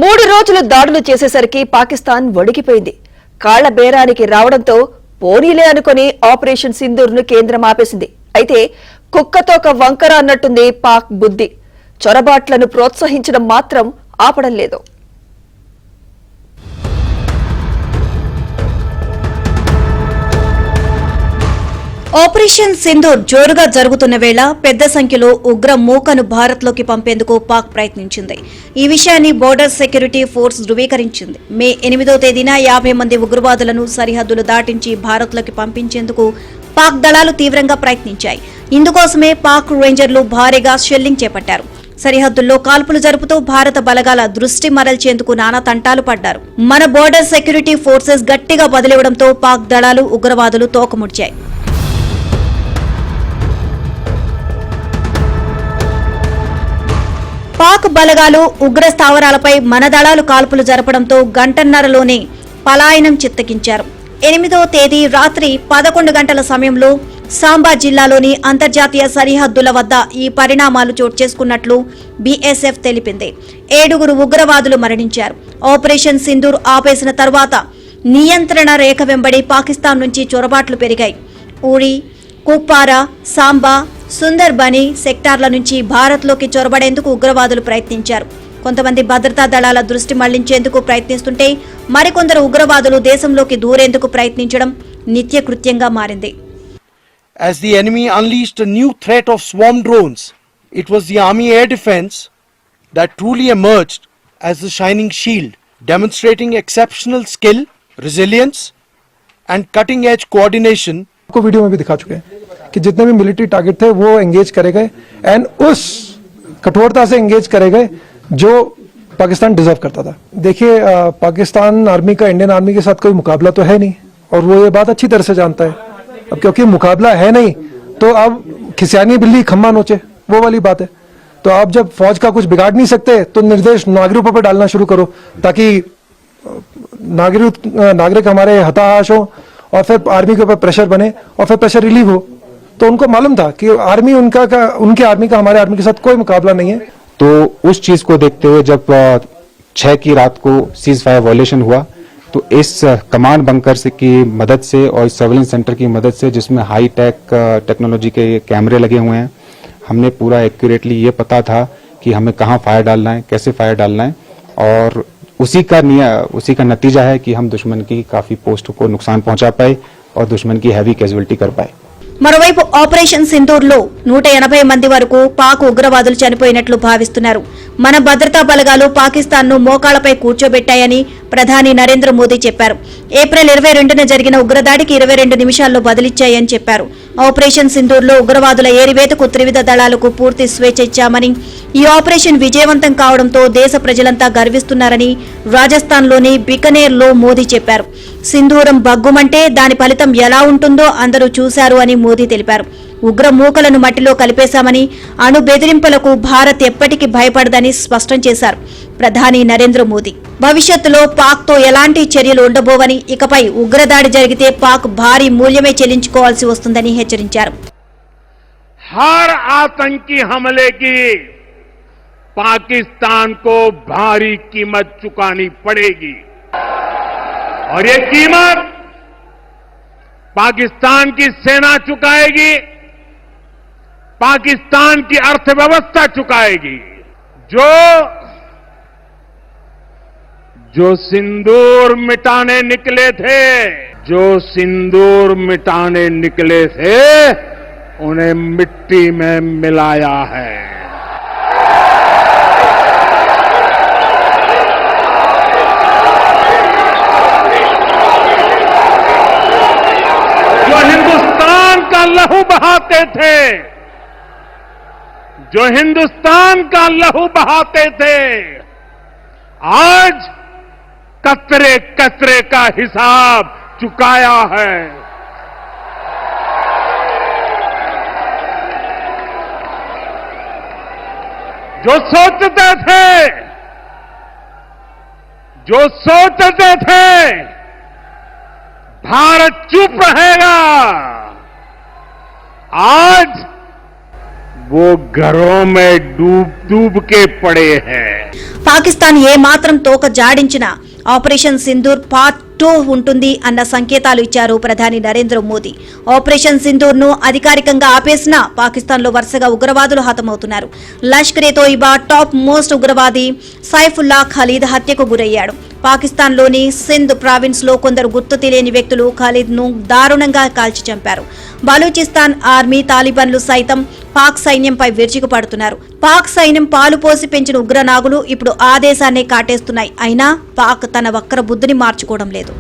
3 రోజులు దాడులు చేసేసరికి పాకిస్తాన్ వణికిపోయింది. కాళ్ల బేరానికి రావడంతో పోనీలే అనుకుని ఆపరేషన్ సింధూర్ ను కేంద్రం ఆపేసింది. అయితే కుక్కతోక వంకర అన్నట్టుంది పాక్ బుద్ధి. చొరబాట్లను ప్రోత్సహించడం మాత్రం ఆపడం లేదు. ఆపరేషన్ సింధూర్ జోరుగా జరుగుతున్న వేళ పెద్ద సంఖ్యలో ఉగ్ర మూకను భారత్లోకి పంపేందుకు పాక్ ప్రయత్నించింది. ఈ విషయాన్ని బోర్డర్ సెక్యూరిటీ ఫోర్స్ ధృవీకరించింది. మే 8వ తేదీన 50 మంది ఉగ్రవాదులను సరిహద్దులు దాటించి భారత్లోకి పంపించేందుకు పాక్ దళాలు తీవ్రంగా ప్రయత్నించాయి. ఇందుకోసమే పాక్ రేంజర్లు భారీగా షెల్లింగ్ చేపట్టారు. సరిహద్దుల్లో కాల్పులు జరుపుతూ భారత బలగాల దృష్టి మరల్చేందుకు నానా తంటాలు పడ్డారు. మన బోర్డర్ సెక్యూరిటీ ఫోర్సెస్ గట్టిగా బదిలివ్వడంతో పాక్ దళాలు ఉగ్రవాదులు తోకముడిచాయి. పాక్ బలగాలు ఉగ్ర స్థావరాలపై మన దళాలు కాల్పులు జరపడంతో గంటన్నరలోనే పలాయనం చిత్తగించారు. 8వ తేదీ రాత్రి 11 గంటల సమయంలో సాంబా జిల్లాలోని అంతర్జాతీయ సరిహద్దుల వద్ద ఈ పరిణామాలు చోటు చేసుకున్నట్లు బీఎస్ఎఫ్ తెలిపింది. 7 ఉగ్రవాదులు మరణించారు. ఆపరేషన్ సింధూర్ ఆపేసిన తర్వాత నియంత్రణ రేఖ వెంబడి పాకిస్తాన్ నుంచి చొరబాట్లు పెరిగాయి. ఊరి, కుప్వారా, సాంబా, సుందర్ బని సెక్టార్ల నుంచి భారత్లోకి చొరబడేందుకు ఉగ్రవాదులు ప్రయత్నించారు. కొంతమంది భద్రతా దళాల దృష్టి మళ్లించేందుకు ప్రయత్నిస్తుంటే మరికొందరు ఉగ్రవాదులు దేశంలోకి దూరేందుకు ప్రయత్నించడం నిత్యకృత్యంగా మారింది. As the enemy unleashed a new threat of swarm drones, it was the Army Air Defence that truly emerged as the shining shield, demonstrating exceptional skill, resilience and cutting-edge coordination. आपको वीडियो में भी दिखा चुके हैं कि जितने भी military target थे वो एंगेज करे गए एंड उस कठोरता से एंगेज करे गए जो पाकिस्तान डिजर्व करता था. देखिए, पाकिस्तान आर्मी का इंडियन आर्मी के साथ कोई मुकाबला तो है नहीं और वो ये बात अच्छी तरह से जानता है. अब क्योंकि मुकाबला है नहीं तो अब खिसियानी बिल्ली खम्मा नोचे, वो वाली बात है. तो आप जब फौज का कुछ बिगाड़ नहीं सकते तो निर्देश नागरिकों पर डालना शुरू करो ताकि नागरिक हमारे हताश हो और फिर आर्मी के ऊपर प्रेशर बने और फिर प्रेशर रिलीव हो. तो उनको मालूम था कि आर्मी उनकी आर्मी का हमारे आर्मी के साथ कोई मुकाबला नहीं है. तो उस चीज को देखते हुए जब 6 की रात को सीज फायर वॉयलेशन हुआ तो इस कमांड बंकर से की मदद से और सर्वेलेंस सेंटर की मदद से जिसमें हाई टेक टेक्नोलॉजी के कैमरे लगे हुए हैं, हमने पूरा एक्यूरेटली ये पता था कि हमें कहाँ फायर डालना है, कैसे फायर डालना है और उसी का नतीजा है कि हम दुश्मन की काफी पोस्ट को नुकसान पहुंचा पाए और दुश्मन की हैवी कैजुअलिटी कर पाए. మరోవైపు ఆపరేషన్ సింధూర్ లో 180 మంది వరకు పాక్ ఉగ్రవాదులు చనిపోయినట్లు భావిస్తున్నారు. మన భద్రతా బలగాలు పాకిస్తాన్ ను మోకాళ్లపై కూర్చోబెట్టాయని ప్రధాని నరేంద్ర మోదీ చెప్పారు. ఏప్రిల్ 22న జరిగిన ఉగ్రదాడికి 22 నిమిషాల్లో బదిలిచ్చాయని చెప్పారు. ఆపరేషన్ సింధూర్ లో ఉగ్రవాదుల ఏరివేతకు త్రివిధ దళాలకు పూర్తి స్వేచ్ఛ ఇచ్చామని, ఈ ఆపరేషన్ విజయవంతం కావడంతో దేశ ప్రజలంతా గర్విస్తున్నారని రాజస్థాన్లోని బికనేర్ లో మోదీ చెప్పారు. సింధూరం బగ్గుమంటే దాని ఫలితం ఎలా ఉంటుందో అందరూ చూశారు అని మోదీ తెలిపారు. ఉగ్ర మూకలను మట్టిలో కలిపేశామని, అణు బెదిరింపులకు భారత్ ఎప్పటికీ భయపడదని స్పష్టం చేశారు ప్రధాని నరేంద్ర మోదీ. భవిష్యత్తులో పాక్ తో ఎలాంటి చర్యలు ఉండబోవని, ఇకపై ఉగ్రదాడి జరిగితే పాక్ భారీ మూల్యమే చెల్లించుకోవాల్సి వస్తుందని హెచ్చరించారు. हर आतंकी हमले की पाकिस्तान को भारी कीमत चुकानी पड़ेगी और ये कीमत पाकिस्तान की सेना चुकाएगी, पाकिस्तान की अर्थव्यवस्था चुकाएगी. जो सिंदूर मिटाने निकले थे उन्हें मिट्टी में मिलाया है. जो हिंदुस्तान का लहू बहाते थे आज कतरे कतरे का हिसाब चुकाया है. जो सोचते थे भारत चुप रहेगा, आज वो घरों में डूब डूब के पड़े हैं। పాకిస్తాన్ ఏ మాత్రం తోక జాడించినా ఆపరేషన్ సింధూర్ పార్ట్ 2 ఉంటుంది అన్న సంకేతాలు ఇచ్చారు ప్రధాని నరేంద్ర మోదీ. ఆపరేషన్ సింధూర్ ను అధికారికంగా ఆపేసినా పాకిస్తాన్ లో వరుసగా ఉగ్రవాదులు హతమవుతున్నారు. లష్కరే తోయిబా టాప్ మోస్ట్ ఉగ్రవాది సైఫుల్లా ఖలీద్ హత్యకు గురయ్యాడు. పాకిస్తాన్ లోని సింధ్ ప్రావిన్స్ లో కొందరు గుర్తు తెలియని వ్యక్తులు ఖలీద్ ను దారుణంగా కాల్చి చంపారు. బలూచిస్తాన్ ఆర్మీ తాలిబాన్లు సైతం పాక్ సైన్యంపై విరుచుకుపడుతున్నారు. పాక్ సైన్యం పాలు పోసి పెంచిన ఉగ్రనాగులు ఇప్పుడు ఆ దేశాన్నే కాటేస్తున్నాయి. అయినా పాక్ తన వక్ర బుద్ధిని మార్చుకోవడం లేదు.